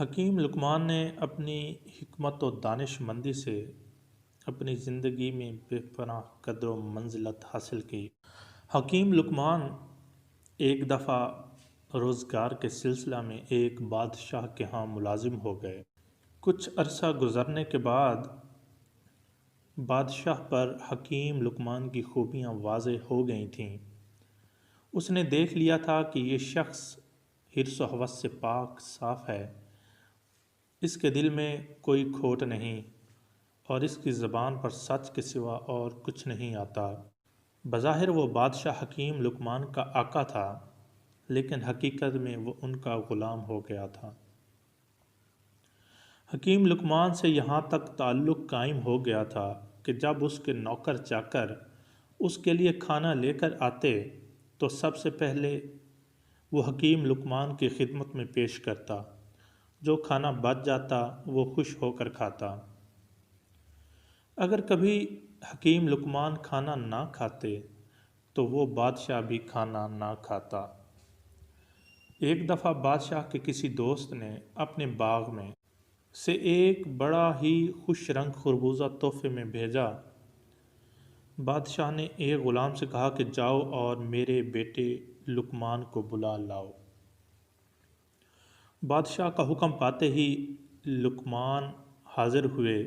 حکیم لقمان نے اپنی حکمت و دانش مندی سے اپنی زندگی میں بے پناہ قدر و منزلت حاصل کی۔ حکیم لقمان ایک دفعہ روزگار کے سلسلہ میں ایک بادشاہ کے ہاں ملازم ہو گئے۔ کچھ عرصہ گزرنے کے بعد بادشاہ پر حکیم لقمان کی خوبیاں واضح ہو گئی تھیں۔ اس نے دیکھ لیا تھا کہ یہ شخص حرص و ہوس سے پاک صاف ہے، اس کے دل میں کوئی کھوٹ نہیں اور اس کی زبان پر سچ کے سوا اور کچھ نہیں آتا۔ بظاہر وہ بادشاہ حکیم لقمان کا آقا تھا، لیکن حقیقت میں وہ ان کا غلام ہو گیا تھا۔ حکیم لقمان سے یہاں تک تعلق قائم ہو گیا تھا کہ جب اس کے نوکر چاکر اس کے لیے کھانا لے کر آتے تو سب سے پہلے وہ حکیم لقمان کی خدمت میں پیش کرتا۔ جو کھانا بچ جاتا وہ خوش ہو کر کھاتا۔ اگر کبھی حکیم لقمان کھانا نہ کھاتے تو وہ بادشاہ بھی کھانا نہ کھاتا۔ ایک دفعہ بادشاہ کے کسی دوست نے اپنے باغ میں سے ایک بڑا ہی خوش رنگ خربوزہ تحفے میں بھیجا۔ بادشاہ نے ایک غلام سے کہا کہ جاؤ اور میرے بیٹے لقمان کو بلا لاؤ۔ بادشاہ کا حکم پاتے ہی لقمان حاضر ہوئے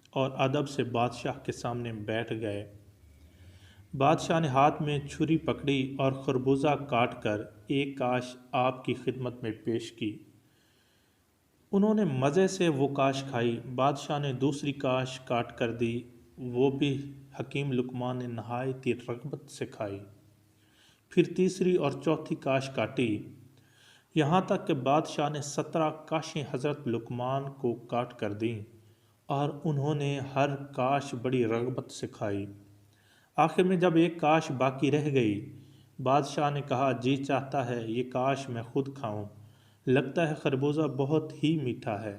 اور ادب سے بادشاہ کے سامنے بیٹھ گئے۔ بادشاہ نے ہاتھ میں چھری پکڑی اور خربوزہ کاٹ کر ایک کاش آپ کی خدمت میں پیش کی۔ انہوں نے مزے سے وہ کاش کھائی۔ بادشاہ نے دوسری کاش کاٹ کر دی، وہ بھی حکیم لقمان نے نہایت ہی رغبت سے کھائی۔ پھر تیسری اور چوتھی کاش کاٹی، یہاں تک کہ بادشاہ نے 17 کاشیں حضرت لقمان کو کاٹ کر دیں اور انہوں نے ہر کاش بڑی رغبت سے کھائی۔ آخر میں جب ایک کاش باقی رہ گئی، بادشاہ نے کہا جی چاہتا ہے یہ کاش میں خود کھاؤں، لگتا ہے خربوزہ بہت ہی میٹھا ہے،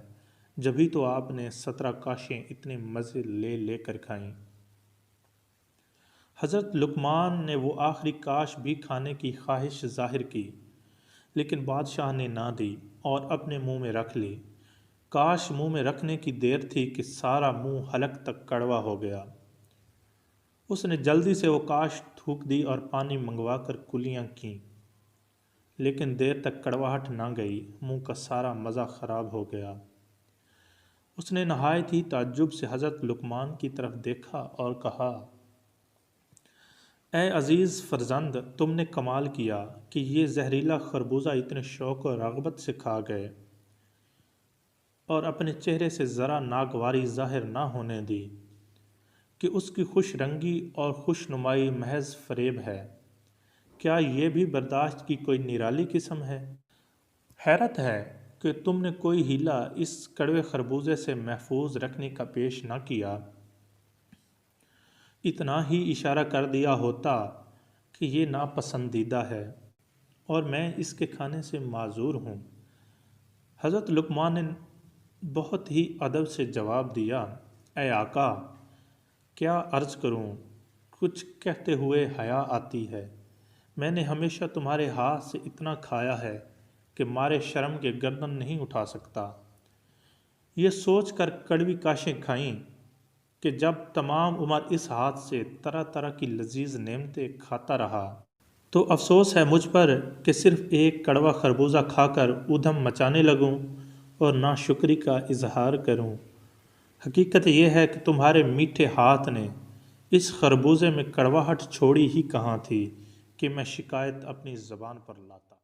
جبھی تو آپ نے 17 کاشیں اتنے مزے لے لے کر کھائیں۔ حضرت لقمان نے وہ آخری کاش بھی کھانے کی خواہش ظاہر کی، لیکن بادشاہ نے نہ دی اور اپنے منہ میں رکھ لی۔ کاش منہ میں رکھنے کی دیر تھی کہ سارا منہ حلق تک کڑوا ہو گیا۔ اس نے جلدی سے وہ کاش تھوک دی اور پانی منگوا کر کلیاں کیں، لیکن دیر تک کڑواہٹ نہ گئی، منہ کا سارا مزہ خراب ہو گیا۔ اس نے نہایت ہی تعجب سے حضرت لقمان کی طرف دیکھا اور کہا اے عزیز فرزند، تم نے کمال کیا کہ یہ زہریلا خربوزہ اتنے شوق و رغبت سے کھا گئے اور اپنے چہرے سے ذرا ناگواری ظاہر نہ ہونے دی کہ اس کی خوش رنگی اور خوش نمائی محض فریب ہے۔ کیا یہ بھی برداشت کی کوئی نرالی قسم ہے؟ حیرت ہے کہ تم نے کوئی ہیلا اس کڑوے خربوزے سے محفوظ رکھنے کا پیش نہ کیا۔ اتنا ہی اشارہ کر دیا ہوتا کہ یہ ناپسندیدہ ہے اور میں اس کے کھانے سے معذور ہوں۔ حضرت لقمان نے بہت ہی ادب سے جواب دیا اے آقا، کیا عرض کروں، کچھ کہتے ہوئے حیا آتی ہے۔ میں نے ہمیشہ تمہارے ہاتھ سے اتنا کھایا ہے کہ مارے شرم کے گردن نہیں اٹھا سکتا۔ یہ سوچ کر کڑوی کاشیں کھائیں کہ جب تمام عمر اس ہاتھ سے طرح طرح کی لذیذ نعمتیں کھاتا رہا تو افسوس ہے مجھ پر کہ صرف ایک کڑوا خربوزہ کھا کر ادھم مچانے لگوں اور ناشکری کا اظہار کروں۔ حقیقت یہ ہے کہ تمہارے میٹھے ہاتھ نے اس خربوزے میں کڑواہٹ چھوڑی ہی کہاں تھی کہ میں شکایت اپنی زبان پر لاتا۔